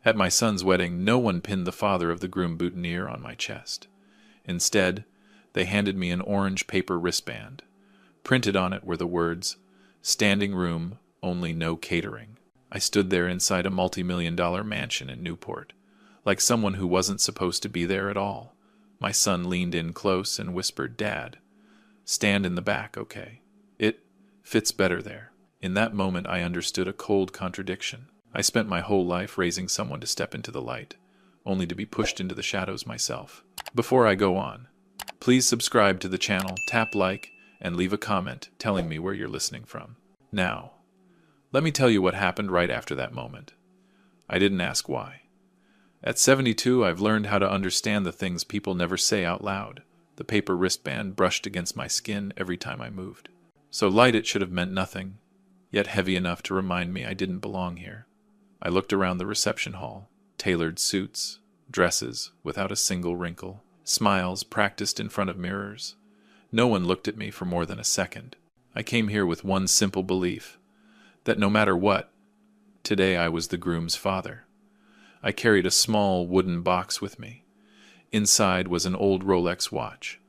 At my son's wedding, no one pinned the father of the groom boutonniere on my chest. Instead, they handed me an orange paper wristband. Printed on it were the words, "Standing room, only no catering." I stood there inside a multi-million-dollar mansion in Newport, like someone who wasn't supposed to be there at all. My son leaned in close and whispered, "Dad, stand in the back, okay? It fits better there." In that moment, I understood a cold contradiction. I spent my whole life raising someone to step into the light, only to be pushed into the shadows myself. Before I go on, please subscribe to the channel, tap like, and leave a comment telling me where you're listening from. Now, let me tell you what happened right after that moment. I didn't ask why. At 72, I've learned how to understand the things people never say out loud. The paper wristband brushed against my skin every time I moved. So light it should have meant nothing, yet heavy enough to remind me I didn't belong here. I looked around the reception hall. Tailored suits, dresses without a single wrinkle, smiles practiced in front of mirrors. No one looked at me for more than a second. I came here with one simple belief, that no matter what, today I was the groom's father. I carried a small wooden box with me. Inside was an old Rolex watch,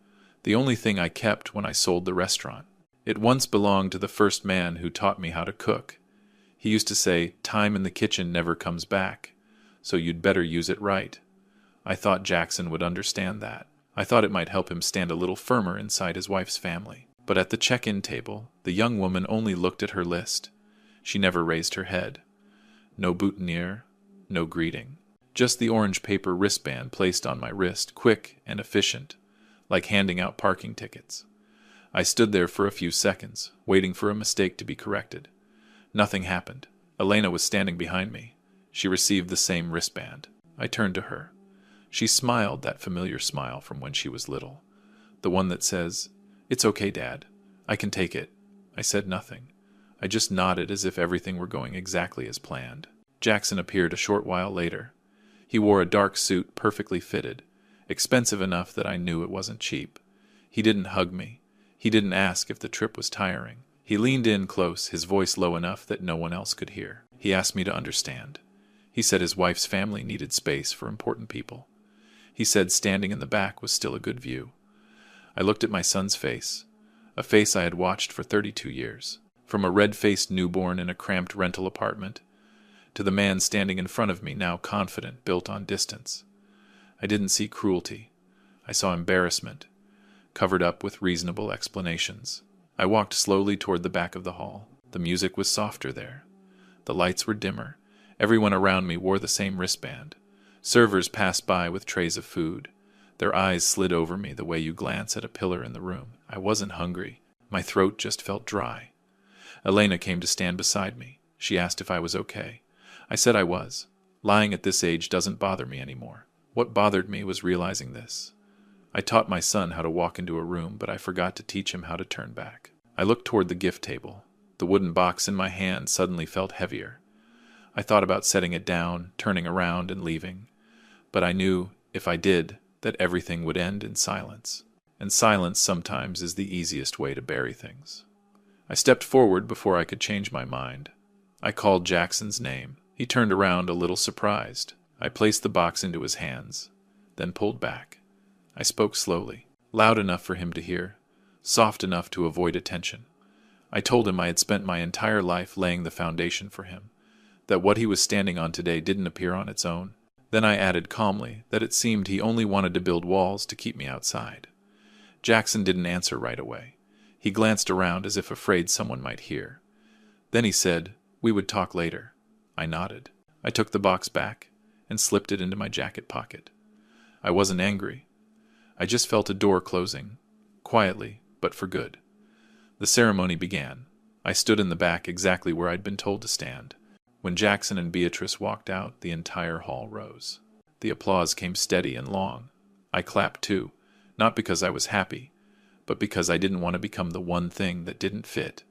the only thing I kept when I sold the restaurant. It once belonged to the first man who taught me how to cook. He used to say, "Time in the kitchen never comes back, so you'd better use it right." I thought Jackson would understand that. I thought it might help him stand a little firmer inside his wife's family. But at the check-in table, the young woman only looked at her list. She never raised her head. No boutonniere, no greeting. Just the orange paper wristband placed on my wrist, quick and efficient, like handing out parking tickets. I stood there for a few seconds, waiting for a mistake to be corrected. Nothing happened. Elena was standing behind me. She received the same wristband. I turned to her. She smiled that familiar smile from when she was little. The one that says, "It's okay, Dad. I can take it." I said nothing. I just nodded as if everything were going exactly as planned. Jackson appeared a short while later. He wore a dark suit, perfectly fitted, expensive enough that I knew it wasn't cheap. He didn't hug me. He didn't ask if the trip was tiring. He leaned in close, his voice low enough that no one else could hear. He asked me to understand. He said his wife's family needed space for important people. He said standing in the back was still a good view. I looked at my son's face, a face I had watched for 32 years. From a red-faced newborn in a cramped rental apartment, to the man standing in front of me, now confident, built on distance. I didn't see cruelty. I saw embarrassment, covered up with reasonable explanations. I walked slowly toward the back of the hall. The music was softer there. The lights were dimmer. Everyone around me wore the same wristband. Servers passed by with trays of food. Their eyes slid over me the way you glance at a pillar in the room. I wasn't hungry. My throat just felt dry. Elena came to stand beside me. She asked if I was okay. I said I was. Lying at this age doesn't bother me anymore. What bothered me was realizing this. I taught my son how to walk into a room, but I forgot to teach him how to turn back. I looked toward the gift table. The wooden box in my hand suddenly felt heavier. I thought about setting it down, turning around, and leaving. But I knew, if I did, that everything would end in silence. And silence sometimes is the easiest way to bury things. I stepped forward before I could change my mind. I called Jackson's name. He turned around a little surprised. I placed the box into his hands, then pulled back. I spoke slowly, loud enough for him to hear, soft enough to avoid attention. I told him I had spent my entire life laying the foundation for him, that what he was standing on today didn't appear on its own. Then I added calmly that it seemed he only wanted to build walls to keep me outside. Jackson didn't answer right away. He glanced around as if afraid someone might hear. Then he said, "We would talk later." I nodded. I took the box back and slipped it into my jacket pocket. I wasn't angry. I just felt a door closing, quietly, but for good. The ceremony began. I stood in the back exactly where I'd been told to stand. When Jackson and Beatrice walked out, the entire hall rose. The applause came steady and long. I clapped too, not because I was happy, but because I didn't want to become the one thing that didn't fit.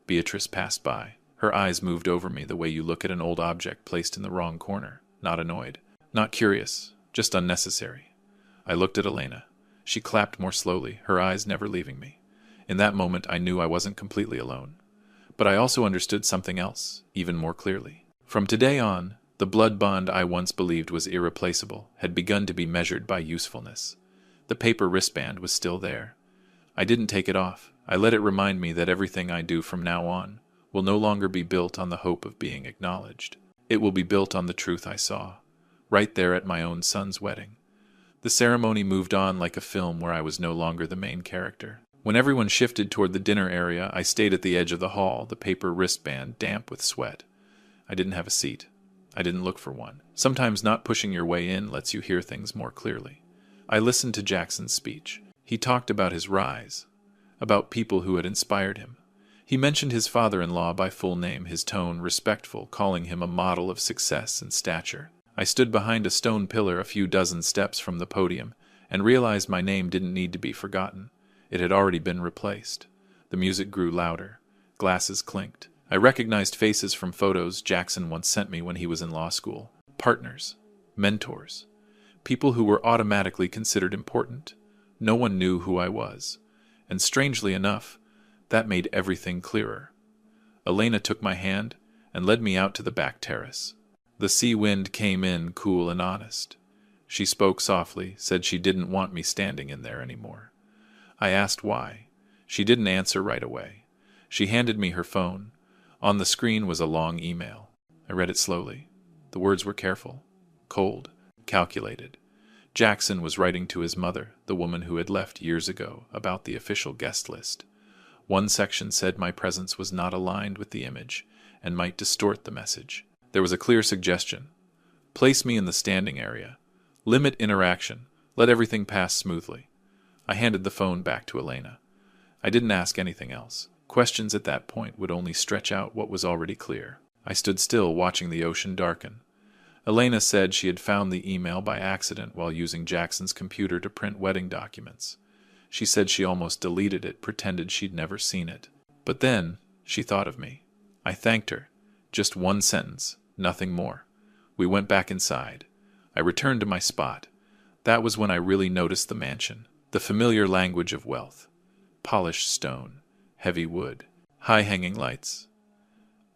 Beatrice passed by. Her eyes moved over me the way you look at an old object placed in the wrong corner, not annoyed, not curious, just unnecessary. I looked at Elena. She clapped more slowly, her eyes never leaving me. In that moment, I knew I wasn't completely alone. But I also understood something else, even more clearly. From today on, The blood bond I once believed was irreplaceable had begun to be measured by usefulness. The paper wristband was still there. I didn't take it off. I let it remind me that everything I do from now on will no longer be built on the hope of being acknowledged. It will be built on the truth I saw, right there at my own son's wedding. The ceremony moved on like a film where I was no longer the main character. When everyone shifted toward the dinner area, I stayed at the edge of the hall, the paper wristband damp with sweat. I didn't have a seat. I didn't look for one. Sometimes not pushing your way in lets you hear things more clearly. I listened to Jackson's speech. He talked about his rise, about people who had inspired him. He mentioned his father-in-law by full name, his tone respectful, calling him a model of success and stature. I stood behind a stone pillar a few dozen steps from the podium and realized my name didn't need to be forgotten. It had already been replaced. The music grew louder. Glasses clinked. I recognized faces from photos Jackson once sent me when he was in law school. Partners, mentors, people who were automatically considered important. No one knew who I was. And strangely enough, that made everything clearer. Elena took my hand and led me out to the back terrace. The sea wind came in cool and honest. She spoke softly, said she didn't want me standing in there anymore. I asked why. She didn't answer right away. She handed me her phone. On the screen was a long email. I read it slowly. The words were careful, cold, calculated. Jackson was writing to his mother, the woman who had left years ago, about the official guest list. One section said my presence was not aligned with the image and might distort the message. There was a clear suggestion. Place me in the standing area. Limit interaction. Let everything pass smoothly. I handed the phone back to Elena. I didn't ask anything else. Questions at that point would only stretch out what was already clear. I stood still, watching the ocean darken. Elena said she had found the email by accident while using Jackson's computer to print wedding documents. She said she almost deleted it, pretended she'd never seen it. But then, she thought of me. I thanked her. Just one sentence, nothing more. We went back inside. I returned to my spot. That was when I really noticed the mansion. The familiar language of wealth. Polished stone, heavy wood, high-hanging lights.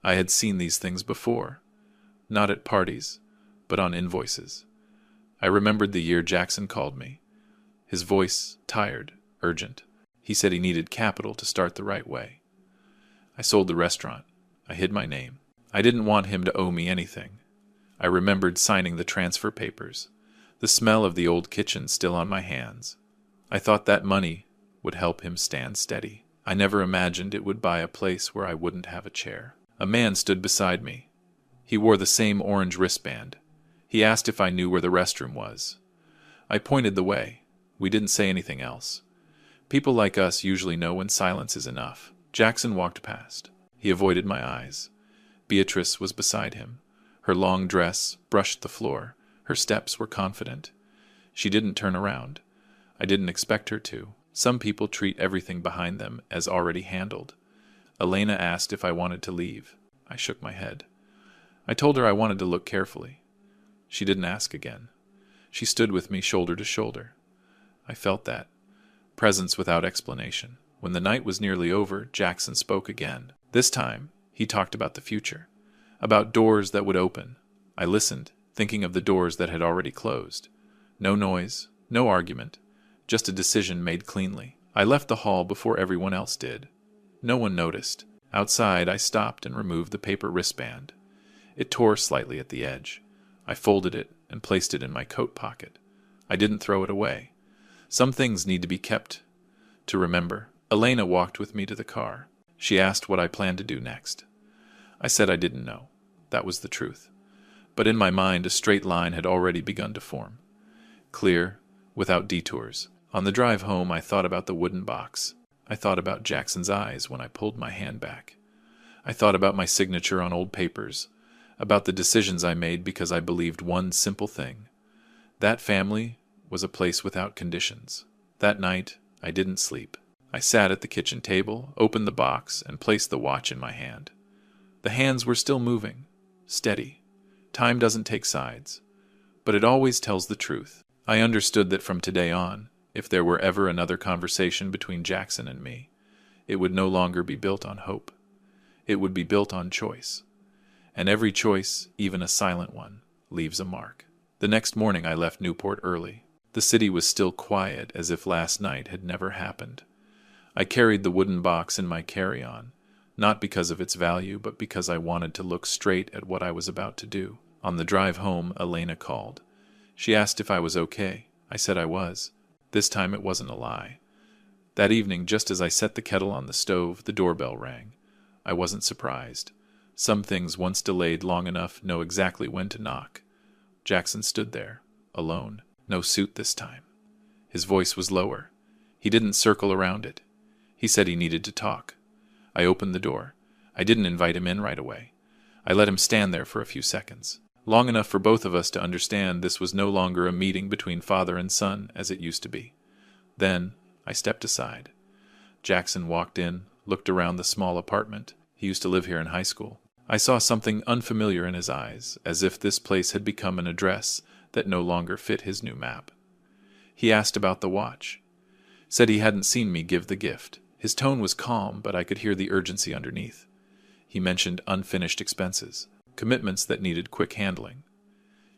I had seen these things before. Not at parties, but on invoices. I remembered the year Jackson called me. His voice, tired, urgent. He said he needed capital to start the right way. I sold the restaurant. I hid my name. I didn't want him to owe me anything. I remembered signing the transfer papers, the smell of the old kitchen still on my hands. I thought that money would help him stand steady. I never imagined it would buy a place where I wouldn't have a chair. A man stood beside me. He wore the same orange wristband. He asked if I knew where the restroom was. I pointed the way. We didn't say anything else. People like us usually know when silence is enough. Jackson walked past. He avoided my eyes. Beatrice was beside him. Her long dress brushed the floor. Her steps were confident. She didn't turn around. I didn't expect her to. Some people treat everything behind them as already handled. Elena asked if I wanted to leave. I shook my head. I told her I wanted to look carefully. She didn't ask again. She stood with me shoulder to shoulder. I felt that. Presence without explanation. When the night was nearly over, Jackson spoke again. This time, he talked about the future. About doors that would open. I listened, thinking of the doors that had already closed. No noise, no argument. Just a decision made cleanly. I left the hall before everyone else did. No one noticed. Outside, I stopped and removed the paper wristband. It tore slightly at the edge. I folded it and placed it in my coat pocket. I didn't throw it away. Some things need to be kept to remember. Elena walked with me to the car. She asked what I planned to do next. I said I didn't know. That was the truth. But in my mind, a straight line had already begun to form. Clear, without detours. On the drive home, I thought about the wooden box. I thought about Jackson's eyes when I pulled my hand back. I thought about my signature on old papers, about the decisions I made because I believed one simple thing. That family was a place without conditions. That night, I didn't sleep. I sat at the kitchen table, opened the box, and placed the watch in my hand. The hands were still moving, steady. Time doesn't take sides, but it always tells the truth. I understood that from today on, if there were ever another conversation between Jackson and me, it would no longer be built on hope. It would be built on choice. And every choice, even a silent one, leaves a mark. The next morning I left Newport early. The city was still quiet, as if last night had never happened. I carried the wooden box in my carry-on, not because of its value, but because I wanted to look straight at what I was about to do. On the drive home, Elena called. She asked if I was okay. I said I was. This time it wasn't a lie. That evening, just as I set the kettle on the stove, the doorbell rang. I wasn't surprised. Some things, once delayed long enough, know exactly when to knock. Jackson stood there, alone. No suit this time. His voice was lower. He didn't circle around it. He said he needed to talk. I opened the door. I didn't invite him in right away. I let him stand there for a few seconds, long enough for both of us to understand this was no longer a meeting between father and son as it used to be. Then I stepped aside. Jackson walked in, looked around the small apartment. He used to live here in high school. I saw something unfamiliar in his eyes, as if this place had become an address that no longer fit his new map. He asked about the watch. Said he hadn't seen me give the gift. His tone was calm, but I could hear the urgency underneath. He mentioned unfinished expenses, commitments that needed quick handling.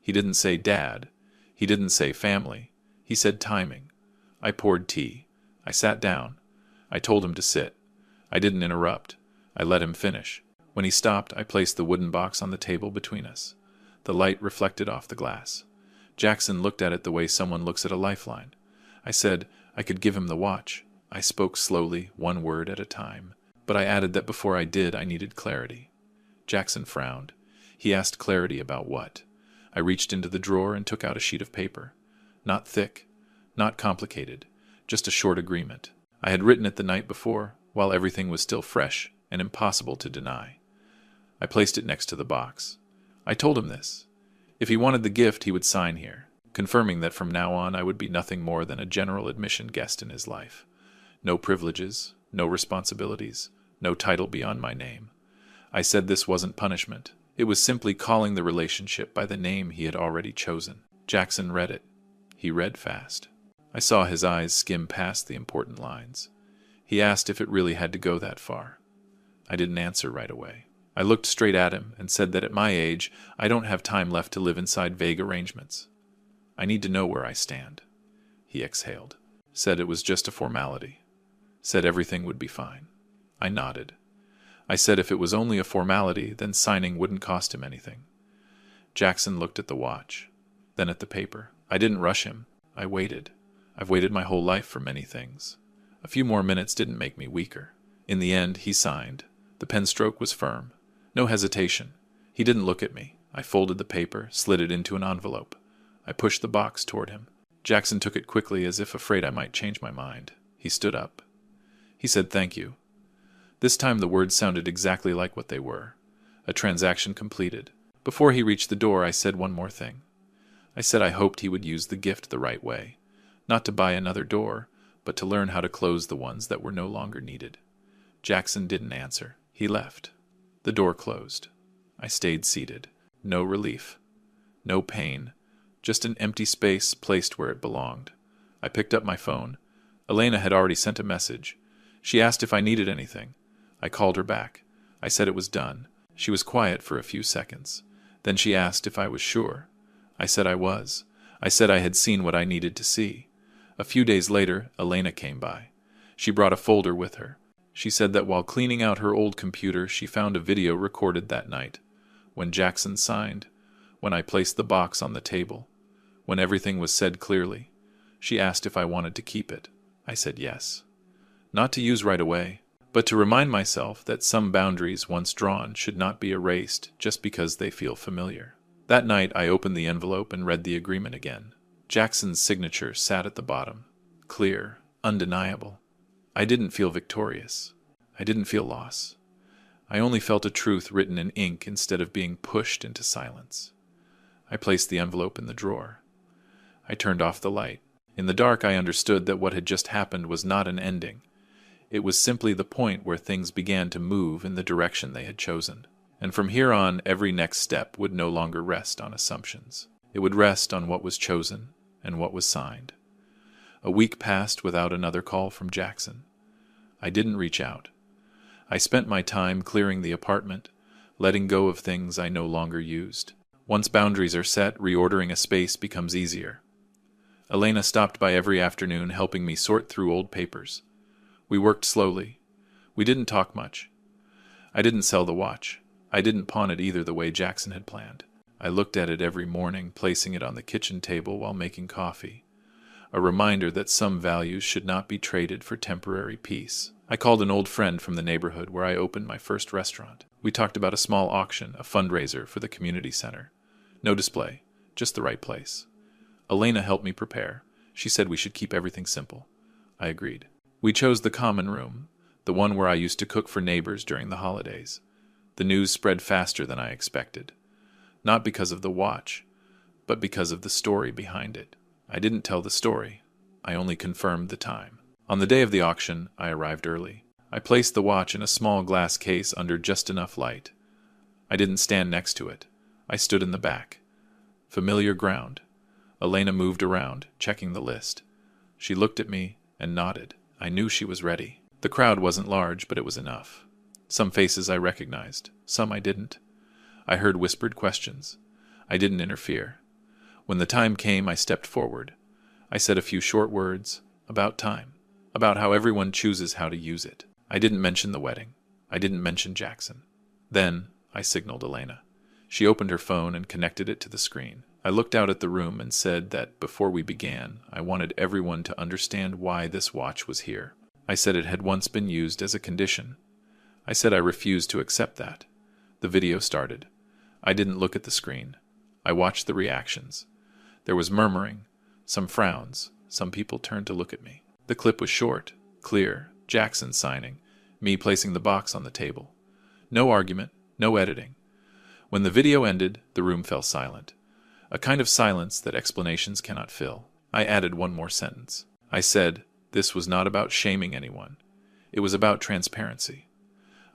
He didn't say dad. He didn't say family. He said timing. I poured tea. I sat down. I told him to sit. I didn't interrupt. I let him finish. When he stopped, I placed the wooden box on the table between us. The light reflected off the glass. Jackson looked at it the way someone looks at a lifeline. I said I could give him the watch. I spoke slowly, one word at a time, but I added that before I did, I needed clarity. Jackson frowned. He asked clarity about what? I reached into the drawer and took out a sheet of paper. Not thick, not complicated, just a short agreement. I had written it the night before, while everything was still fresh and impossible to deny. I placed it next to the box. I told him this. If he wanted the gift, he would sign here, confirming that from now on I would be nothing more than a general admission guest in his life. No privileges, no responsibilities, no title beyond my name. I said this wasn't punishment. It was simply calling the relationship by the name he had already chosen. Jackson read it. He read fast. I saw his eyes skim past the important lines. He asked if it really had to go that far. I didn't answer right away. I looked straight at him and said that at my age, I don't have time left to live inside vague arrangements. I need to know where I stand. He exhaled. Said it was just a formality. Said everything would be fine. I nodded. I said if it was only a formality, then signing wouldn't cost him anything. Jackson looked at the watch, then at the paper. I didn't rush him. I waited. I've waited my whole life for many things. A few more minutes didn't make me weaker. In the end, he signed. The pen stroke was firm. No hesitation. He didn't look at me. I folded the paper, slid it into an envelope. I pushed the box toward him. Jackson took it quickly, as if afraid I might change my mind. He stood up. He said thank you. This time the words sounded exactly like what they were. A transaction completed. Before he reached the door, I said one more thing. I said I hoped he would use the gift the right way. Not to buy another door, but to learn how to close the ones that were no longer needed. Jackson didn't answer. He left. The door closed. I stayed seated. No relief. No pain. Just an empty space placed where it belonged. I picked up my phone. Elena had already sent a message. She asked if I needed anything. I called her back. I said it was done. She was quiet for a few seconds. Then she asked if I was sure. I said I was. I said I had seen what I needed to see. A few days later, Elena came by. She brought a folder with her. She said that while cleaning out her old computer, she found a video recorded that night. When Jackson signed. When I placed the box on the table. When everything was said clearly. She asked if I wanted to keep it. I said yes. Not to use right away, but to remind myself that some boundaries once drawn should not be erased just because they feel familiar. That night I opened the envelope and read the agreement again. Jackson's signature sat at the bottom. Clear, undeniable. I didn't feel victorious. I didn't feel loss. I only felt a truth written in ink instead of being pushed into silence. I placed the envelope in the drawer. I turned off the light. In the dark I understood that what had just happened was not an ending. It was simply the point where things began to move in the direction they had chosen. And from here on, every next step would no longer rest on assumptions. It would rest on what was chosen and what was signed. A week passed without another call from Jackson. I didn't reach out. I spent my time clearing the apartment, letting go of things I no longer used. Once boundaries are set, reordering a space becomes easier. Elena stopped by every afternoon, helping me sort through old papers. We worked slowly. We didn't talk much. I didn't sell the watch. I didn't pawn it either the way Jackson had planned. I looked at it every morning, placing it on the kitchen table while making coffee. A reminder that some values should not be traded for temporary peace. I called an old friend from the neighborhood where I opened my first restaurant. We talked about a small auction, a fundraiser for the community center. No display, just the right place. Elena helped me prepare. She said we should keep everything simple. I agreed. We chose the common room, the one where I used to cook for neighbors during the holidays. The news spread faster than I expected. Not because of the watch, but because of the story behind it. I didn't tell the story. I only confirmed the time. On the day of the auction, I arrived early. I placed the watch in a small glass case under just enough light. I didn't stand next to it. I stood in the back. Familiar ground. Elena moved around, checking the list. She looked at me and nodded. I knew she was ready. The crowd wasn't large, but it was enough. Some faces I recognized, some I didn't. I heard whispered questions. I didn't interfere. When the time came, I stepped forward. I said a few short words about time, about how everyone chooses how to use it. I didn't mention the wedding. I didn't mention Jackson. Then I signaled Elena. She opened her phone and connected it to the screen. I looked out at the room and said that before we began, I wanted everyone to understand why this watch was here. I said it had once been used as a condition. I said I refused to accept that. The video started. I didn't look at the screen. I watched the reactions. There was murmuring, some frowns, some people turned to look at me. The clip was short, clear, Jackson signing, me placing the box on the table. No argument, no editing. When the video ended, the room fell silent. A kind of silence that explanations cannot fill. I added one more sentence. I said, this was not about shaming anyone. It was about transparency.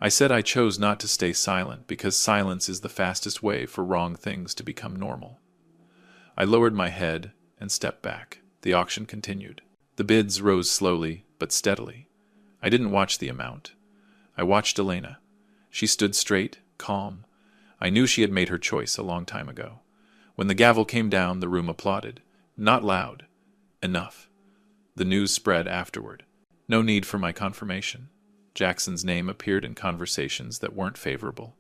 I said I chose not to stay silent because silence is the fastest way for wrong things to become normal. I lowered my head and stepped back. The auction continued. The bids rose slowly but steadily. I didn't watch the amount. I watched Elena. She stood straight, calm. I knew she had made her choice a long time ago. When the gavel came down, the room applauded. Not loud. Enough. The news spread afterward. No need for my confirmation. Jackson's name appeared in conversations that weren't favorable.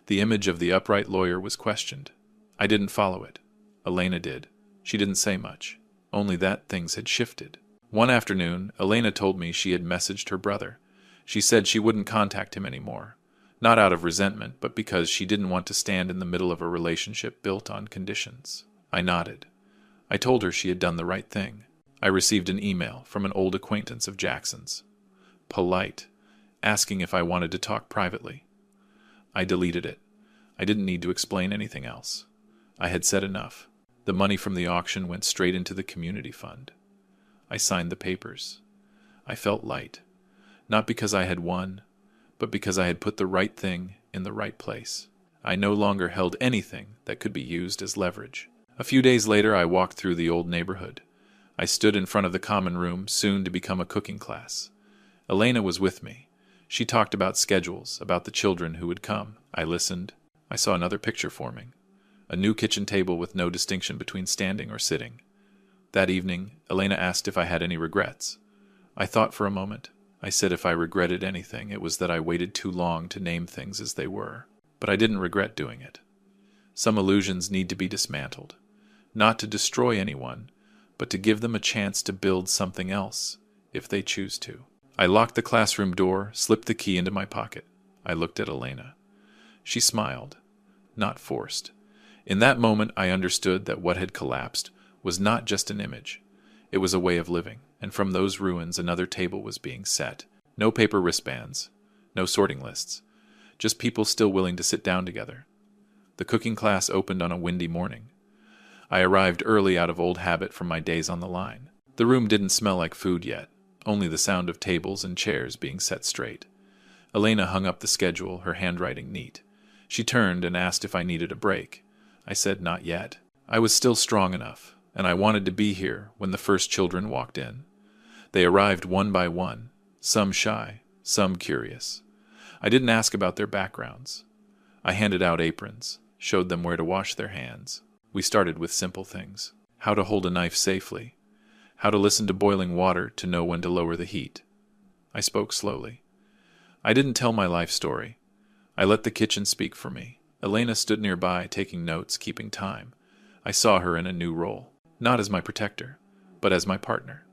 The image of the upright lawyer was questioned. I didn't follow it. Elena did. She didn't say much. Only that things had shifted. One afternoon, Elena told me she had messaged her brother. She said she wouldn't contact him anymore. Not out of resentment, but because she didn't want to stand in the middle of a relationship built on conditions. I nodded. I told her she had done the right thing. I received an email from an old acquaintance of Jackson's. Polite, asking if I wanted to talk privately. I deleted it. I didn't need to explain anything else. I had said enough. The money from the auction went straight into the community fund. I signed the papers. I felt light, not because I had won, but because I had put the right thing in the right place. I no longer held anything that could be used as leverage. A few days later, I walked through the old neighborhood. I stood in front of the common room, soon to become a cooking class. Elena was with me. She talked about schedules, about the children who would come. I listened. I saw another picture forming. A new kitchen table with no distinction between standing or sitting. That evening, Elena asked if I had any regrets. I thought for a moment. I said if I regretted anything, it was that I waited too long to name things as they were. But I didn't regret doing it. Some illusions need to be dismantled. Not to destroy anyone, but to give them a chance to build something else, if they choose to. I locked the classroom door, slipped the key into my pocket. I looked at Elena. She smiled, not forced. In that moment, I understood that what had collapsed was not just an image. It was a way of living, and from those ruins another table was being set. No paper wristbands, no sorting lists, just people still willing to sit down together. The cooking class opened on a windy morning. I arrived early out of old habit from my days on the line. The room didn't smell like food yet, only the sound of tables and chairs being set straight. Elena hung up the schedule, her handwriting neat. She turned and asked if I needed a break. I said not yet. I was still strong enough, and I wanted to be here when the first children walked in. They arrived one by one, some shy, some curious. I didn't ask about their backgrounds. I handed out aprons, showed them where to wash their hands. We started with simple things: how to hold a knife safely, how to listen to boiling water to know when to lower the heat. I spoke slowly. I didn't tell my life story. I let the kitchen speak for me. Elena stood nearby, taking notes, keeping time. I saw her in a new role, not as my protector, but as my partner.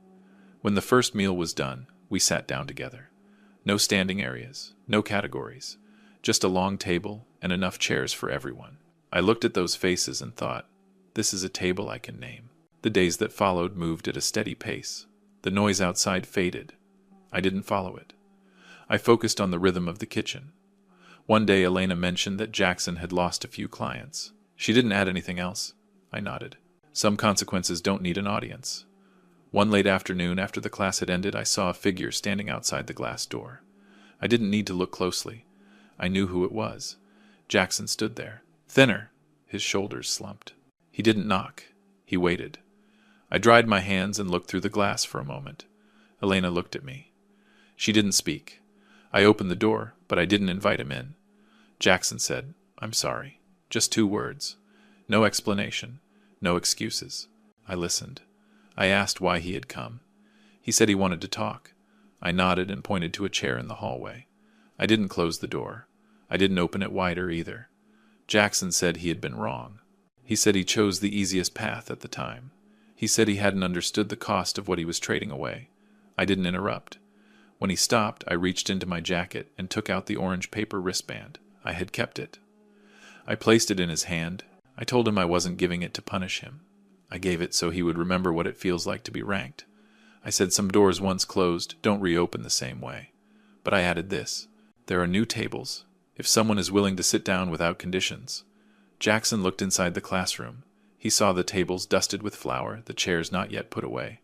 When the first meal was done, we sat down together. No standing areas, no categories, just a long table and enough chairs for everyone. I looked at those faces and thought, this is a table I can name. The days that followed moved at a steady pace. The noise outside faded. I didn't follow it. I focused on the rhythm of the kitchen. One day Elena mentioned that Jackson had lost a few clients. She didn't add anything else. I nodded. Some consequences don't need an audience. One late afternoon, after the class had ended, I saw a figure standing outside the glass door. I didn't need to look closely. I knew who it was. Jackson stood there, thinner, his shoulders slumped. He didn't knock. He waited. I dried my hands and looked through the glass for a moment. Elena looked at me. She didn't speak. I opened the door, but I didn't invite him in. Jackson said, "I'm sorry." Just 2 words. No explanation. No excuses. I listened. I asked why he had come. He said he wanted to talk. I nodded and pointed to a chair in the hallway. I didn't close the door. I didn't open it wider either. Jackson said he had been wrong. He said he chose the easiest path at the time. He said he hadn't understood the cost of what he was trading away. I didn't interrupt. When he stopped, I reached into my jacket and took out the orange paper wristband. I had kept it. I placed it in his hand. I told him I wasn't giving it to punish him. I gave it so he would remember what it feels like to be ranked. I said some doors once closed don't reopen the same way. But I added this: there are new tables, if someone is willing to sit down without conditions. Jackson looked inside the classroom. He saw the tables dusted with flour, the chairs not yet put away.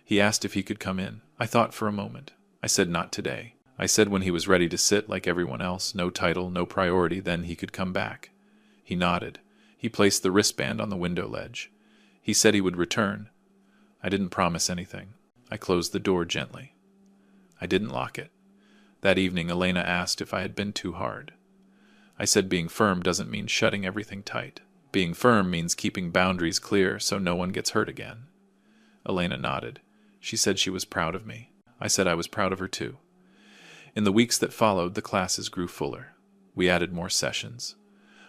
He asked if he could come in. I thought for a moment. I said not today. I said when he was ready to sit like everyone else, no title, no priority, then he could come back. He nodded. He placed the wristband on the window ledge. He said he would return. I didn't promise anything. I closed the door gently. I didn't lock it. That evening, Elena asked if I had been too hard. I said being firm doesn't mean shutting everything tight. Being firm means keeping boundaries clear so no one gets hurt again. Elena nodded. She said she was proud of me. I said I was proud of her too. In the weeks that followed, the classes grew fuller. We added more sessions.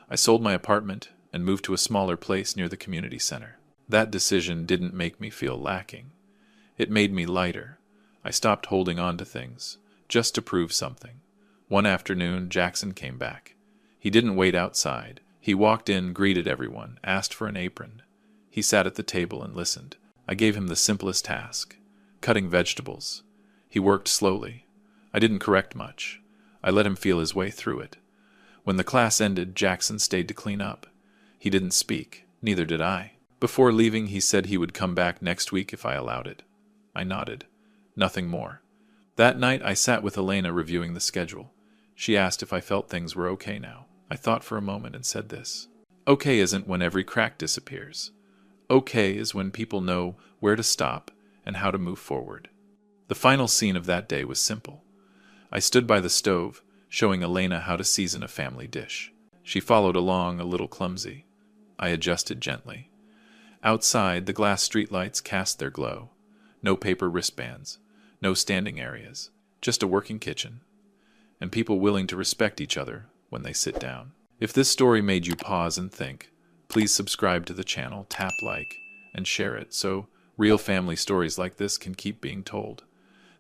I sold my apartment and moved to a smaller place near the community center. That decision didn't make me feel lacking. It made me lighter. I stopped holding on to things, just to prove something. One afternoon, Jackson came back. He didn't wait outside. He walked in, greeted everyone, asked for an apron. He sat at the table and listened. I gave him the simplest task: cutting vegetables. He worked slowly. I didn't correct much. I let him feel his way through it. When the class ended, Jackson stayed to clean up. He didn't speak. Neither did I. Before leaving, he said he would come back next week if I allowed it. I nodded. Nothing more. That night, I sat with Elena reviewing the schedule. She asked if I felt things were okay now. I thought for a moment and said this: okay isn't when every crack disappears. Okay is when people know where to stop and how to move forward. The final scene of that day was simple. I stood by the stove, showing Elena how to season a family dish. She followed along, a little clumsy. I adjusted gently. Outside, the glass streetlights cast their glow. No paper wristbands, no standing areas, just a working kitchen, and people willing to respect each other when they sit down. If this story made you pause and think, please subscribe to the channel, tap like, and share it so real family stories like this can keep being told.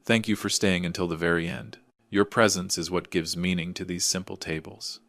Thank you for staying until the very end. Your presence is what gives meaning to these simple tables.